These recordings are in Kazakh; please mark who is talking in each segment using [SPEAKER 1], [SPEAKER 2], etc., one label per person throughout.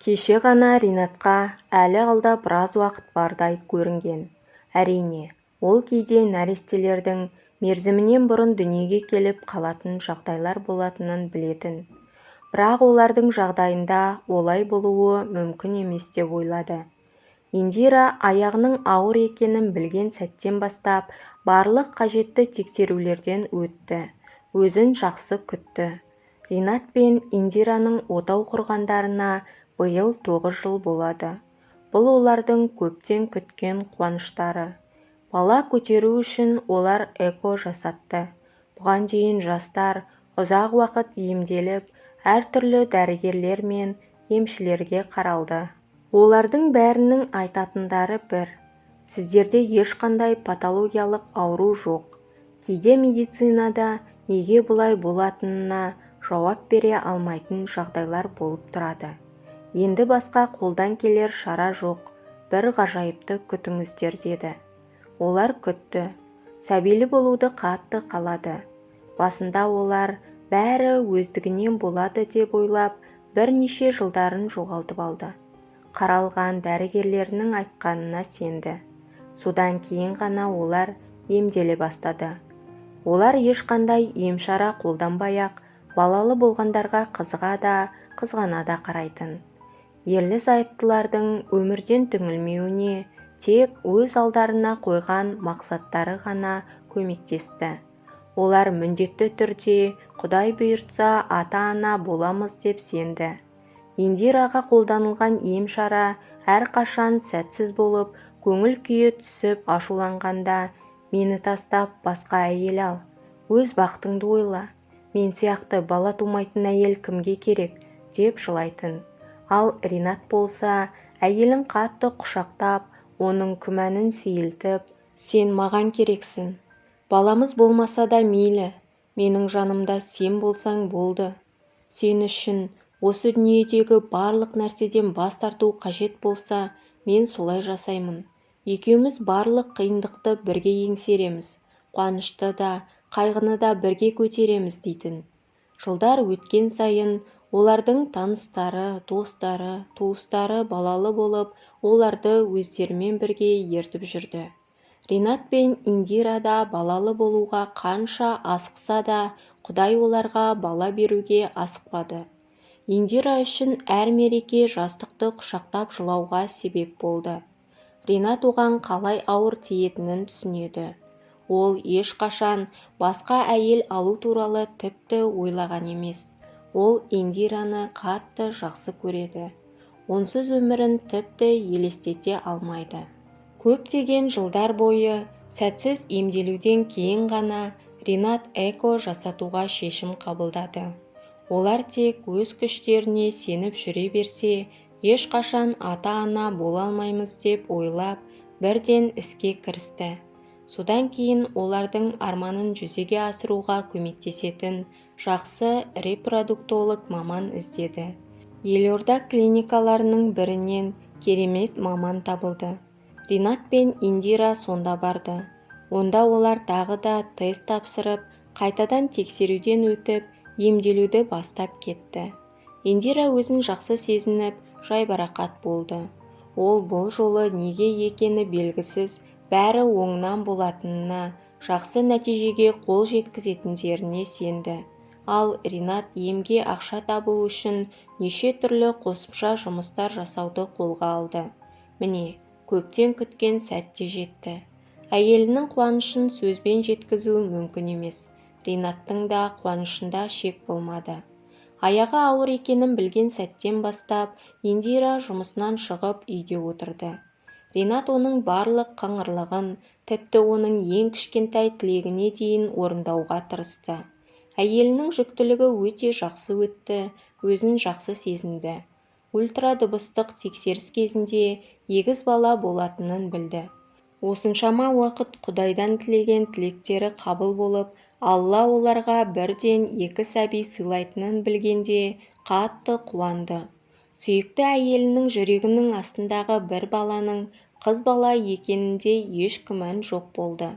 [SPEAKER 1] Кеше ғана Ринатқа әлі алда біраз уақыт бардай көрінген. Әрине, ол кейде нәрестелердің мерзімінен бұрын дүниеге келіп қалатын жағдайлар болатынын білетін. Бірақ олардың жағдайында олай болуы мүмкін емес деп ойлады. Индира аяғының ауыр екенін білген сәттен бастап барлық қажетті тексерулерден өтті. Өзін жақсы күтті. Ринат пен Индираның отау құрғандарына биыл 9 жыл болады. Бұл олардың көптен күткен қуаныштары. Бала көтеру үшін олар эко жасатты. Бұған дейін жастар ұзақ уақыт емделіп, әртүрлі дәрігерлер мен емшілерге қаралды. Олардың бәрінің айтатындары бір: сіздерде ешқандай патологиялық ауру жоқ. Кейде медицинада неге бұлай болатынына жауап бере алмайтын жағдайлар болып тұрады. Енді басқа қолдан келер шара жоқ, бір ғажайыпты күтіңіздер деді. Олар күтті. Сәбилі болуды қатты қалады. Басында олар бәрі өздігінен болады деп ойлап, бірнеше жылдарын жоғалтып алды. Қаралған дәрігерлерінің айтқанына сенді. Содан кейін ғана олар емделе бастады. Олар ешқандай ем-шара қолданбай-ақ балалы болғандарға қызыға да, қызғана да қарайтын. Ерлі-зайыптылардың өмірден түңілмеуіне тек өз алдарына қойған мақсаттары ғана көмектесті. Олар міндетті түрде Құдай бұйыртса ата-ана боламыз деп сенді. Индираға қолданылған ем-шара әрқашан сәтсіз болып, көңіл күйі түсіп ашуланғанда «Мені тастап басқа әйел ал, өз бақытыңды ойла, мен сияқты бала тумайтын әйел кімге керек?» деп жылайтын. Ал Ринат болса, әйелін қатты құшақтап, оның күмәнін сейілтіп, «Сен маған керексің. Баламыз болмаса да мейлі, менің жанымда сен болсаң болды. Сен үшін осы дүниедегі барлық нәрседен бас тарту қажет болса, мен солай жасаймын. Екеуміз барлық қиындықты бірге еңсереміз, қуанышты да, қайғыны да бірге көтереміз» дейтін. Жылдар өткен сайын олардың таныстары, достары, туыстары балалы болып, оларды өздерімен бірге ертіп жүрді. Ринат пен Индира да балалы болуға қанша асықса да, Құдай оларға бала беруге асықпады. Индира үшін әр мереке жастықты құшақтап жылауға себеп болды. Ринат оған қалай ауыр тиетінін түсінеді. Ол ешқашан басқа әйел алу туралы тіпті ойлаған емес. Ол Индираны қатты жақсы көреді. Онсыз өмірін тіпті елестете алмайды. Көптеген жылдар бойы сәтсіз емделуден кейін ғана Ринат эко жасатуға шешім қабылдады. Олар тек өз күштеріне сеніп жүре берсе, ешқашан ата-ана бола алмаймыз деп ойлап, бірден іске кірісті. Содан кейін олардың арманын жүзеге асыруға көмектесетін жақсы репродуктолог маман іздеді. Елорда клиникаларының бірінен керемет маман табылды. Ринат пен Индира сонда барды. Онда олар тағы да тест тапсырып, қайтадан тексеруден өтіп, емделуді бастап кетті. Индира өзін жақсы сезініп, жайбарақат болды. Ол бұл жолы неге екені белгісіз, бәрі оңынан болатынына, жақсы нәтижеге қол жеткізетіндеріне сенді. Ал Ринат емге ақша табу үшін неше түрлі қосымша жұмыстар жасауды қолға алды. Міне, көптен күткен сәтте жетті. Әйелінің қуанышын сөзбен жеткізу мүмкін емес. Ринаттың да қуанышында шек болмады. Аяғы ауыр екенін білген сәттен бастап, Индира жұмысынан шығып үйде отырды. Ринат оның барлық қыңырлығын, тіпті оның ең кішкентай тілегіне дейін орындауға тырысты. Әйелінің жүктілігі өте жақсы өтті, өзін жақсы сезінді. Ультрадыбыстық тексеріс кезінде егіз бала болатынын білді. Осыншама уақыт Құдайдан тілеген тілектері қабыл болып, Алла оларға бірден 2 сәби сыйлайтынын білгенде қатты қуанды. Сүйікті әйелінің жүрегінің астындағы бір баланың қыз бала екенінде еш күмән жоқ болды.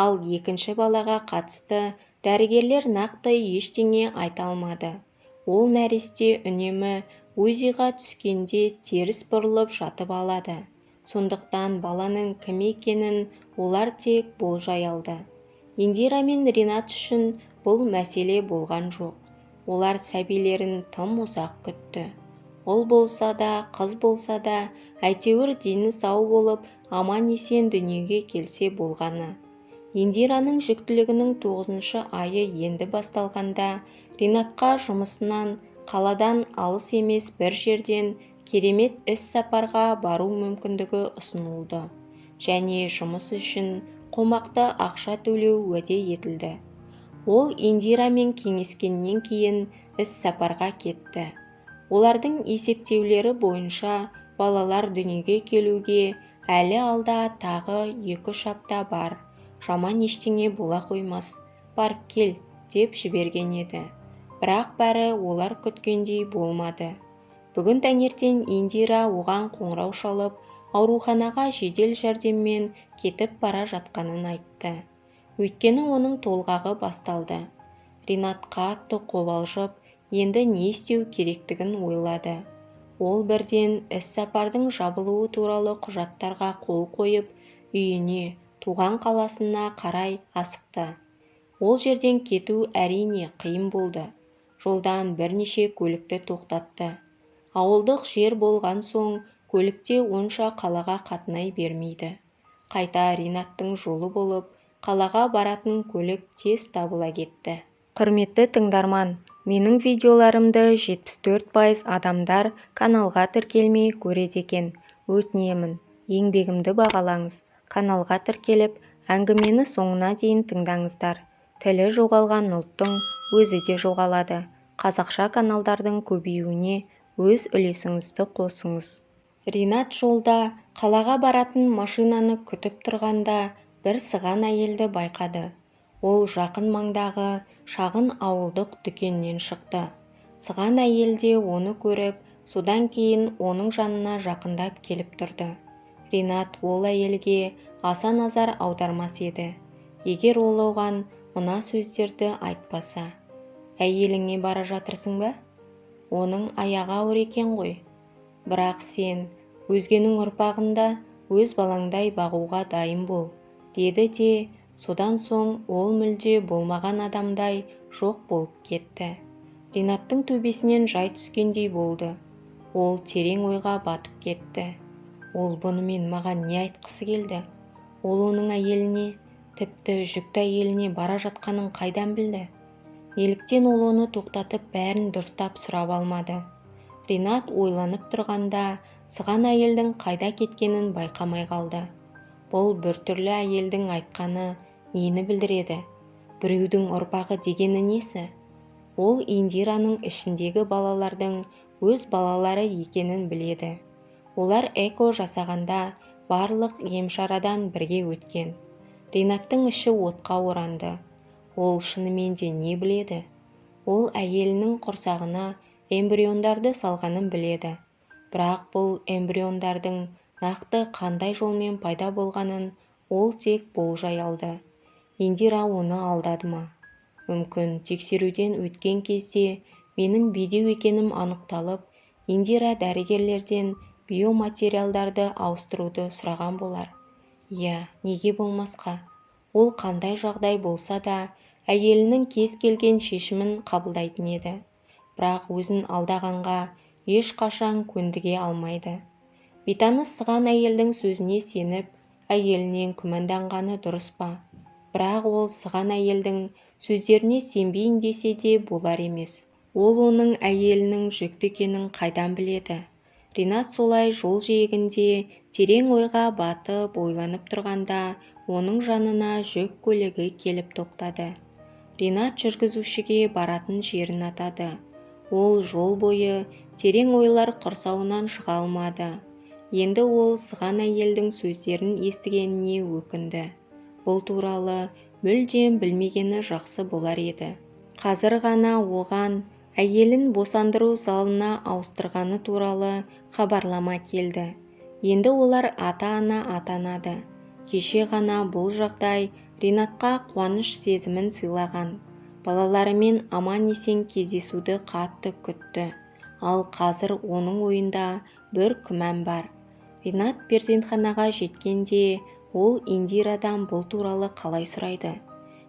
[SPEAKER 1] Ал екінші балаға қатысты дәрігерлер нақты ештеңе айта алмады. Ол нәресте үнемі ойға түскенде теріс бұрылып жатып алады. Сондықтан баланың кім екенін олар тек болжай алды. Индира мен Ринат үшін бұл мәселе болған жоқ. Олар сәбилерін тым ұзақ күтті. Ұл болса да, қыз болса да, әйтеуір дені сау болып, аман-есен дүниеге келсе болғаны. Индираның жүктілігінің 9-шы айы енді басталғанда, Ринатқа жұмысынан, қаладан алыс емес бір жерден керемет іс-сапарға бару мүмкіндігі ұсынылды. Және жұмыс үшін қомақты ақша төлеу уәде етілді. Ол Индирамен кеңескеннен кейін іс-сапарға кетті. Олардың есептеулері бойынша балалар дүниеге келуге әлі алда тағы 2-3 апта бар. Жаман ештеңе бола қоймас, барып кел, деп жіберген еді. Бірақ бәрі олар күткендей болмады. Бүгін таңертең Индира оған қоңырау шалып, ауруханаға жедел жәрдеммен кетіп бара жатқанын айтты. Өйткені оның толғағы басталды. Ринат қатты қобалжып, енді не істеу керектігін ойлады. Ол бірден іс-сапардың жабылуы туралы құжаттарға қол қойып, үйіне, туған қаласына қарай асықты. Ол жерден кету әрине қиын болды. Жолдан бірнеше көлікті тоқтатты. Ауылдық жер болған соң, көлікте онша қалаға қатынай бермейді. Қайта Ринаттың жолы болып, қалаға баратын көлік тез табыла кетті. Құрметті тыңдарман, менің видеоларымды 74% адамдар каналға тіркелмей көреді екен. Өтінемін, еңбегімді бағалаңыз. Каналға тіркеліп, әңгімені соңына дейін тыңдаңыздар. Тілі жоғалған ұлттың өзі де жоғалады. Қазақша каналдардың көбеюіне өз үлесіңізді қосыңыз. Ринат жолда қалаға баратын машинаны күтіп тұрғанда бір сыған әйелді байқады. Ол жақын маңдағы шағын ауылдық дүкеннен шықты. Сыған әйел де оны көріп, содан кейін оның жанына жақындап келіп тұрды. Ринат ол әйелге аса назар аудармас еді. Егер ол оған мына сөздерді айтпаса: «Әйеліңе бара жатырсың ба? Оның аяғы ауыр екен ғой. Бірақ сен өзгенің ұрпағында өз балаңдай бағуға дайын бол», деді де, содан соң ол мүлде болмаған адамдай жоқ болып кетті. Ринаттың төбесінен жай түскендей болды. Ол терең ойға батып кетті. Ол бұнымен маған не айтқысы келді? Ол оның әйеліне, тіпті жүкті әйеліне бара жатқанын қайдан білді? Неліктен ол оны тоқтатып бәрін дұрыстап сұрап алмады? Ринат ойланып тұрғанда, сыған әйелдің қайда кеткенін байқамай қалды. Бұл біртүрлі әйелдің айтқаны нені білдіреді? Біреудің ұрпағы дегені несі? Ол Индираның ішіндегі балалардың өз балалары екенін біледі. Олар эко жасағанда барлық емшарадан бірге өткен. Ринаттың іші отқа оранды. Ол шынымен де не біледі? Ол әйелінің құрсағына эмбриондарды салғанын біледі. Бірақ бұл эмбриондардың нақты қандай жолмен пайда болғанын ол тек болжай алды. Индира оны алдады ма? Мүмкін тексеруден өткен кезде менің бедеу екенім анықталып, Индира дәрігерлерден биоматериалдарды ауыстыруды сұраған болар. Иә, неге болмасқа? Ол қандай жағдай болса да, әйелінің кез келген шешімін қабылдайтын еді. Бірақ өзін алдағанға ешқашан көндіге алмайды. Бейтаныс сыған әйелдің сөзіне сеніп, әйелінен күмәнданғаны дұрыс па? Бірақ ол сыған әйелдің сөздеріне сенбейін десе де болар емес. Ол оның әйелінің жүкті екенін қайдан біледі? Ринат солай жол жиегінде терең ойға батып ойланып тұрғанда, оның жанына жүк көлігі келіп тоқтады. Ринат жүргізушіге баратын жерін атады. Ол жол бойы терең ойлар құрсауынан шыға алмады. Енді ол сыған әйелдің сөздерін естігеніне өкінді. Бұл туралы мүлдем білмегені жақсы болар еді. Қазір ғана оған әйелін босандыру залына ауыстырғаны туралы хабарлама келді. Енді олар ата-ана атанады. Кеше ғана бұл жағдай Ринатқа қуаныш сезімін сыйлаған. Балаларымен аман-есен кездесуді қатты күтті. Ал қазір оның ойында бір күмән бар. Ринат перзентханаға жеткенде ол Индирадан бұл туралы қалай сұрайды?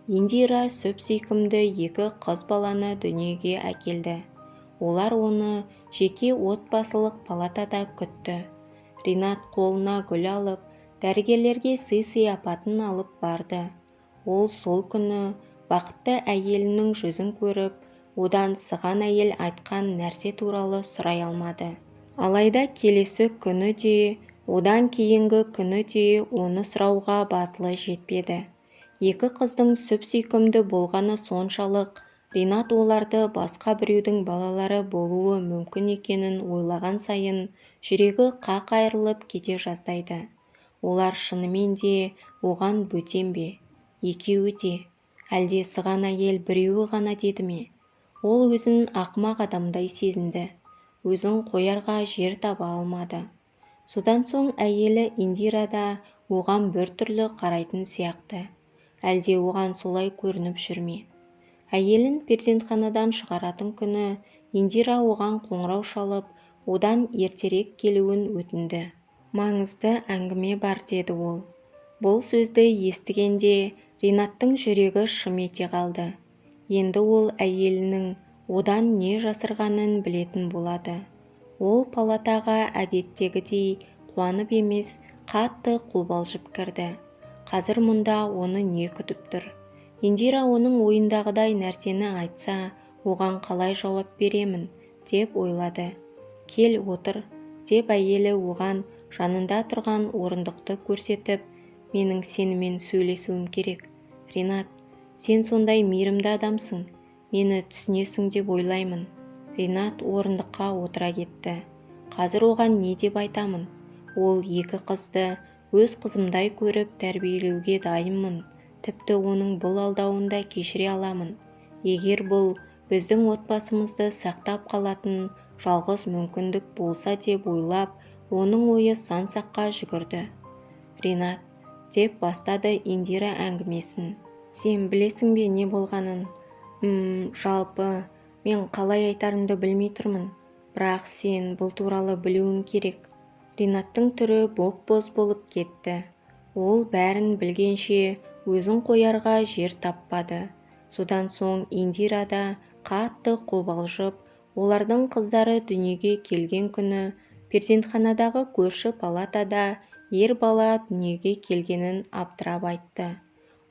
[SPEAKER 1] Индира сүп-сүйкімді 2 қыз баланы дүниеге әкелді. Олар оны жеке отбасылық палатада күтті. Ринат қолына гүл алып, дәрігерлерге сый-сияпатын алып барды. Ол сол күні бақытты әйелінің жүзін көріп, одан сыған әйел айтқан нәрсе туралы сұрай алмады. Алайда келесі күні де, одан кейінгі күні де оны сұрауға батылы жетпеді. 2 қыздың сүп-сүйкімді болғаны соншалық, Ринат оларды басқа біреудің балалары болуы мүмкін екенін ойлаған сайын жүрегі қақ айырылып кете жаздайды. Олар шынымен де оған бөтен бе? Екеуі де? Әлде сыған әйел біреуі ғана деді ме? Ол өзін ақымақ адамдай сезінді. Өзін қоярға жер таба алмады. Содан соң әйелі Индира да оған біртүрлі қарайтын сияқты. Әлде оған солай көрініп жүр ме? Әйелін перзентханадан шығаратын күні Индира оған қоңырау шалып, одан ертерек келуін өтінді. Маңызды әңгіме бар, деді ол. Бұл сөзді естігенде Ринаттың жүрегі шым ете қалды. Енді ол әйелінің одан не жасырғанын білетін болады. Ол палатаға әдеттегідей қуанып емес, қатты қобалжып кірді. Қазір мұнда оны не күтіп тұр? Индира оның ойындағыдай нәрсені айтса, оған қалай жауап беремін, деп ойлады. Кел отыр, деп әйелі оған жанында тұрған орындықты көрсетіп, менің сенімен сөйлесуім керек. Ринат, сен сондай мейірімді адамсың, мені түсінесің деп ойлаймын. Ринат орындыққа отыра кетті. Қазір оған не деп айтамын? Ол 2 қызды өз қызымдай көріп тәрбиелеуге дайынмын. Тіпті оның бұл алдауында кешіре аламын. Егер бұл біздің отбасымызды сақтап қалатын жалғыз мүмкіндік болса деп ойлап, оның ойы сан-саққа жүгірді. Ринат, деп бастады Индира әңгімесін. Сен білесің бе не болғанын? Жалпы, мен қалай айтарымды білмей тұрмын. Бірақ сен бұл туралы білуің керек. Ринаттың түрі боп-боз болып кетті. Ол бәрін білгенше өзін қоярға жер таппады. Содан соң Индира да қатты қобалжып, олардың қыздары дүниеге келген күні перзентханадағы көрші палатада ер бала дүниеге келгенін абдырап айтты.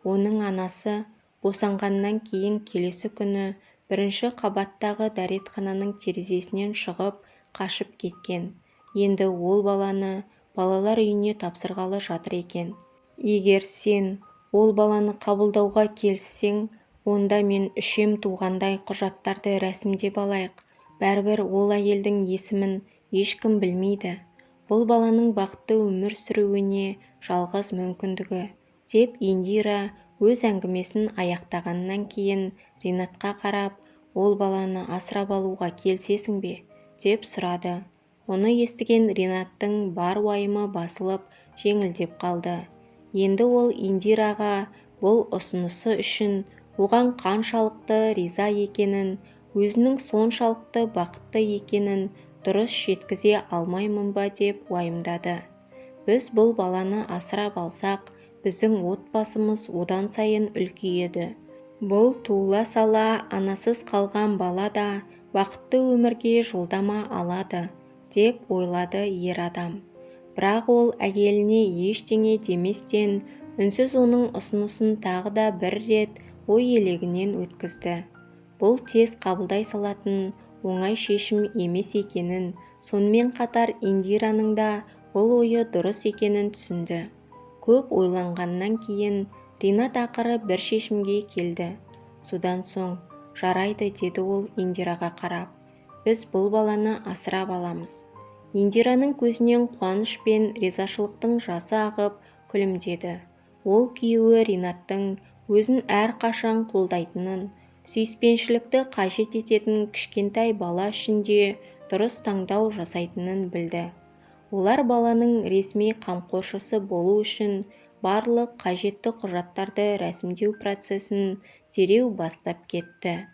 [SPEAKER 1] Оның анасы босанғаннан кейін келесі күні 1-ші қабаттағы дәретхананың терезесінен шығып қашып кеткен. Енді ол баланы балалар үйіне тапсырғалы жатыр екен. Егер сен ол баланы қабылдауға келіссең, онда мен үшем туғандай құжаттарды рәсімдеп алайық. Бәрібір ол әйелдің есімін ешкім білмейді. Бұл баланың бақытты өмір сүруіне жалғыз мүмкіндігі, деп Индира өз әңгімесін аяқтағаннан кейін Ринатқа қарап, ол баланы асырап алуға келісесің бе, деп сұрады. Оны естіген Ринаттың бар уайымы басылып, жеңілдеп қалды. Енді ол Индираға бұл ұсынысы үшін оған қаншалықты риза екенін, өзінің соншалықты бақытты екенін дұрыс жеткізе алмаймын ба деп уайымдады. Біз бұл баланы асырап алсақ, біздің отбасымыз одан сайын үлкейеді. Бұл туыла сала анасыз қалған бала да бақытты өмірге жолдама алады, деп ойлады ер адам. Бірақ ол әйеліне ештеңе деместен, үнсіз оның ұсынысын тағы да бір рет ой елегінен өткізді. Бұл тез қабылдай салатын оңай шешім емес екенін, сонымен қатар Индираның да бұл ойы дұрыс екенін түсінді. Көп ойланғаннан кейін Ринат ақыры бір шешімге келді. Содан соң, жарайды, деді ол Индираға қарап. Біз бұл баланы асырап аламыз. Индираның көзінен қуаныш пен ризашылықтың жасы ағып күлімдеді. Ол күйеуі Ринаттың өзін әрқашан қолдайтынын, сүйіспеншілікті қажет ететін кішкентай бала үшін де дұрыс таңдау жасайтынын білді. Олар баланың ресми қамқоршысы болу үшін барлық қажетті құжаттарды рәсімдеу процесін дереу бастап кетті.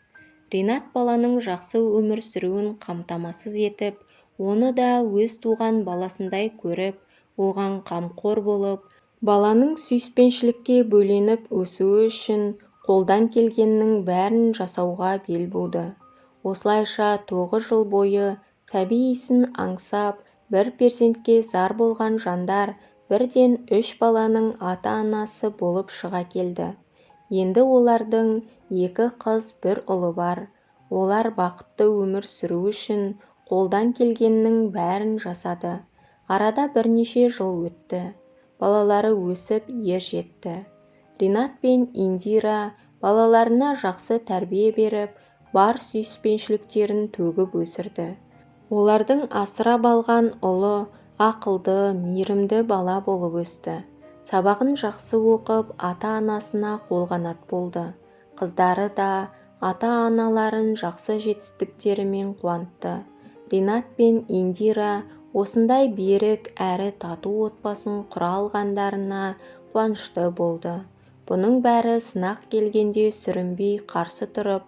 [SPEAKER 1] Ринат баланың жақсы өмір сүруін қамтамасыз етіп, оны да өз туған баласындай көріп, оған қамқор болып, баланың сүйіспеншілікке бөленіп өсуі үшін қолдан келгеннің бәрін жасауға бел буды. Осылайша 9 жыл бойы сәби исін аңсап, бір перзентке зар болған жандар бірден 3 баланың ата-анасы болып шыға келді. Енді олардың 2 қыз, 1 ұлы бар. Олар бақытты өмір сүру үшін қолдан келгеннің бәрін жасады. Арада бірнеше жыл өтті. Балалары өсіп ер жетті. Ринат пен Индира балаларына жақсы тәрбие беріп, бар сүйіспеншіліктерін төгіп өсірді. Олардың асырап алған ұлы ақылды, мейірімді бала болып өсті. Сабағын жақсы оқып, ата-анасына қолғанат болды. Қыздары да ата-аналарын жақсы жетістіктерімен қуантты. Ринат пен Индира осындай берік әрі тату отбасын құра алғандарына қуанышты болды. Бұның бәрі сынақ келгенде сүрінбей қарсы тұрып,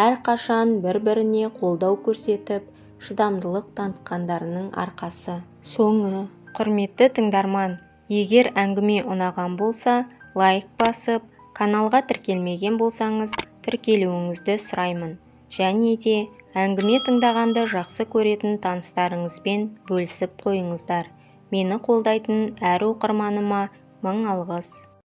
[SPEAKER 1] әрқашан бір-біріне қолдау көрсетіп, шыдамдылық танытқандарының арқасы. Соңы. Құрметті тыңдарман, егер әңгіме ұнаған болса, лайк басып, каналға тіркелмеген болсаңыз, тіркелуіңізді сұраймын. Және де әңгіме тыңдағанды жақсы көретін таныстарыңызбен бөлісіп қойыңыздар. Мені қолдайтын әр оқырманыма мың алғыс.